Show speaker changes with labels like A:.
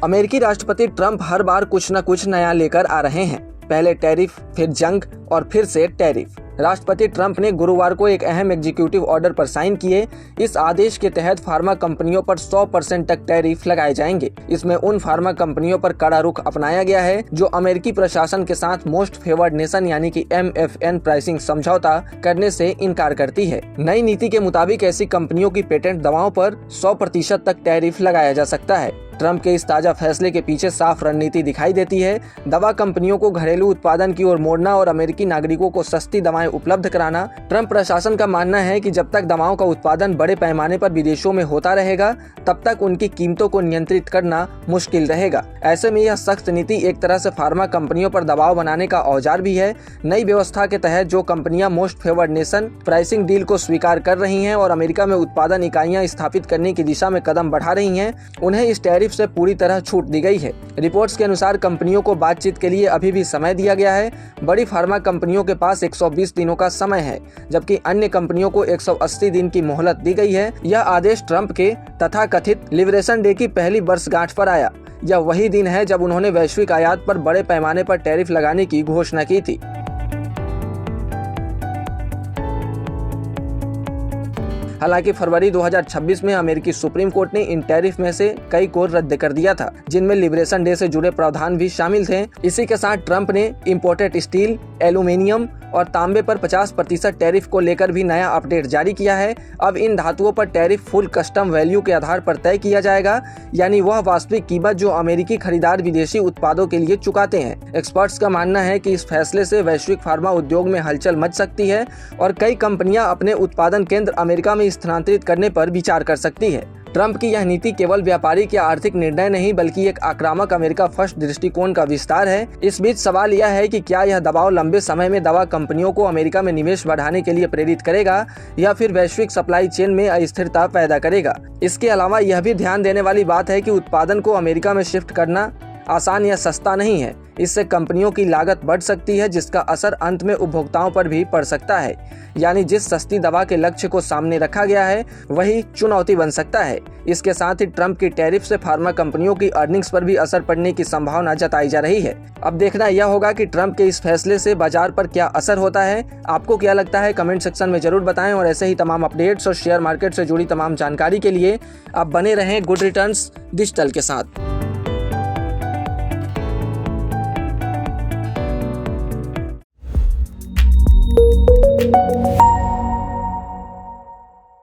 A: अमेरिकी राष्ट्रपति ट्रंप हर बार कुछ न कुछ नया लेकर आ रहे हैं। पहले टैरिफ, फिर जंग और फिर से टैरिफ। राष्ट्रपति ट्रंप ने गुरुवार को एक अहम एग्जीक्यूटिव ऑर्डर पर साइन किए। इस आदेश के तहत फार्मा कंपनियों पर 100% तक टैरिफ लगाए जाएंगे। इसमें उन फार्मा कंपनियों पर कड़ा रुख अपनाया गया है जो अमेरिकी प्रशासन के साथ मोस्ट फेवर्ड नेशन यानी कि MFN प्राइसिंग समझौता करने से इनकार करती है। नई नीति के मुताबिक ऐसी कंपनियों की पेटेंट दवाओं पर 100% तक टैरिफ लगाया जा सकता है। ट्रंप के इस ताजा फैसले के पीछे साफ रणनीति दिखाई देती है। दवा कंपनियों को घरेलू उत्पादन की ओर मोड़ना और अमेरिकी नागरिकों को सस्ती दवाएं उपलब्ध कराना। ट्रंप प्रशासन का मानना है कि जब तक दवाओं का उत्पादन बड़े पैमाने पर विदेशों में होता रहेगा, तब तक उनकी कीमतों को नियंत्रित करना मुश्किल रहेगा। ऐसे में यह सख्त नीति एक तरह से फार्मा कंपनियों पर दबाव बनाने का औजार भी है। नई व्यवस्था के तहत जो कंपनियां most favoured nation pricing deal को स्वीकार कर रही हैं और अमेरिका में उत्पादन इकाइयां स्थापित करने की दिशा में कदम बढ़ा रही हैं, उन्हें इस टैरिफ से पूरी तरह छूट दी गई है। रिपोर्ट्स के अनुसार कंपनियों को बातचीत के लिए अभी भी समय दिया गया है। बड़ी फार्मा कंपनियों के पास 120 दिनों का समय है, जबकि अन्य कंपनियों को 180 दिन की मोहलत दी गई है। यह आदेश ट्रंप के तथाकथित लिबरेशन डे की पहली वर्षगांठ पर आया। यह वही दिन है जब उन्होंने वैश्विक आयात पर बड़े पैमाने पर टैरिफ लगाने की घोषणा की थी। हालांकि फरवरी 2026 में अमेरिकी सुप्रीम कोर्ट ने इन टैरिफ में से कई को रद्द कर दिया था, जिनमें लिबरेशन डे से जुड़े प्रावधान भी शामिल थे। इसी के साथ ट्रंप ने इंपोर्टेड स्टील, एल्यूमिनियम और तांबे पर 50% टैरिफ को लेकर भी नया अपडेट जारी किया है। अब इन धातुओं पर टैरिफ फुल कस्टम वैल्यू के आधार पर तय किया जाएगा, यानी वह वास्तविक कीमत जो अमेरिकी खरीदार विदेशी उत्पादों के लिए चुकाते हैं। एक्सपर्ट्स का मानना है कि इस फैसले से वैश्विक फार्मा उद्योग में हलचल मच सकती है और कई कंपनियां अपने उत्पादन केंद्र अमेरिका में स्थानांतरित करने पर विचार कर सकती है। ट्रंप की यह नीति केवल व्यापारिक या आर्थिक निर्णय नहीं, बल्कि एक आक्रामक अमेरिका फर्स्ट दृष्टिकोण का विस्तार है। इस बीच सवाल यह है कि क्या यह दबाव लंबे समय में दवा कंपनियों को अमेरिका में निवेश बढ़ाने के लिए प्रेरित करेगा या फिर वैश्विक सप्लाई चेन में अस्थिरता पैदा करेगा। इसके अलावा यह भी ध्यान देने वाली बात है कि उत्पादन को अमेरिका में शिफ्ट करना आसान या सस्ता नहीं है। इससे कंपनियों की लागत बढ़ सकती है, जिसका असर अंत में उपभोक्ताओं पर भी पड़ सकता है। यानी जिस सस्ती दवा के लक्ष्य को सामने रखा गया है वही चुनौती बन सकता है। इसके साथ ही ट्रंप की टैरिफ से फार्मा कंपनियों की अर्निंग्स पर भी असर पड़ने की संभावना जताई जा रही है। अब देखना यह होगा कि ट्रंप के इस फैसले से बाजार पर क्या असर होता है। आपको क्या लगता है, कमेंट सेक्शन में जरूर बताएं। और ऐसे ही तमाम अपडेट्स और शेयर मार्केट से जुड़ी तमाम जानकारी के लिए आप बने रहें गुड रिटर्न्स डिजिटल के साथ।